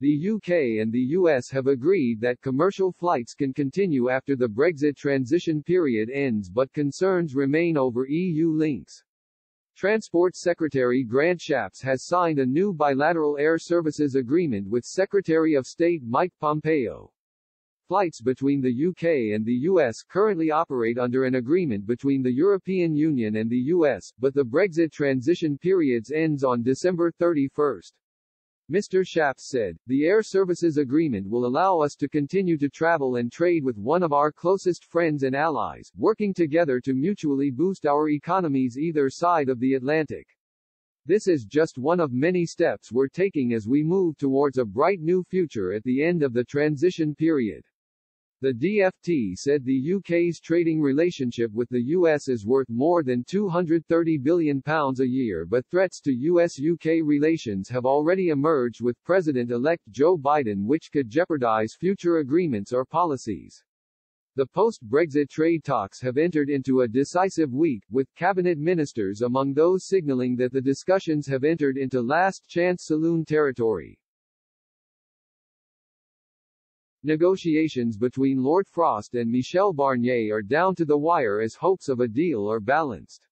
The UK and the US have agreed that commercial flights can continue after the Brexit transition period ends, but concerns remain over EU links. Transport Secretary Grant Shapps has signed a new bilateral air services agreement with Secretary of State Mike Pompeo. Flights between the UK and the US currently operate under an agreement between the European Union and the US, but the Brexit transition period ends on December 31. Mr. Shapps said, "The air services agreement will allow us to continue to travel and trade with one of our closest friends and allies, working together to mutually boost our economies either side of the Atlantic. This is just one of many steps we're taking as we move towards a bright new future at the end of the transition period." The DfT said the UK's trading relationship with the US is worth more than £230 billion a year, but threats to US-UK relations have already emerged with President-elect Joe Biden, which could jeopardize future agreements or policies. The post-Brexit trade talks have entered into a decisive week, with cabinet ministers among those signaling that the discussions have entered into last-chance saloon territory. Negotiations between Lord Frost and Michel Barnier are down to the wire as hopes of a deal are balanced.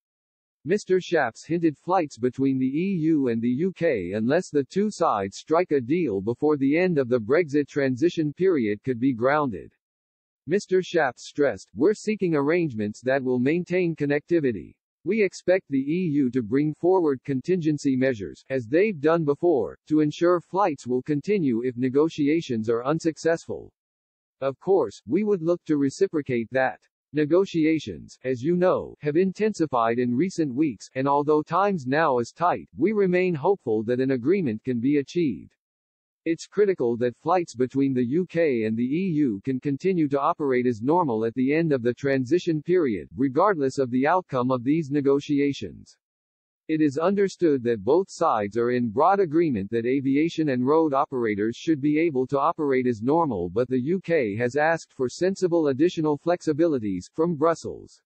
Mr. Shapps hinted flights between the EU and the UK, unless the two sides strike a deal before the end of the Brexit transition period, could be grounded. Mr. Shapps stressed, "We're seeking arrangements that will maintain connectivity. We expect the EU to bring forward contingency measures, as they've done before, to ensure flights will continue if negotiations are unsuccessful. Of course, we would look to reciprocate that." Negotiations, as you know, have intensified in recent weeks, and although times now is tight, we remain hopeful that an agreement can be achieved. It's critical that flights between the UK and the EU can continue to operate as normal at the end of the transition period, regardless of the outcome of these negotiations. It is understood that both sides are in broad agreement that aviation and road operators should be able to operate as normal, but the UK has asked for sensible additional flexibilities from Brussels.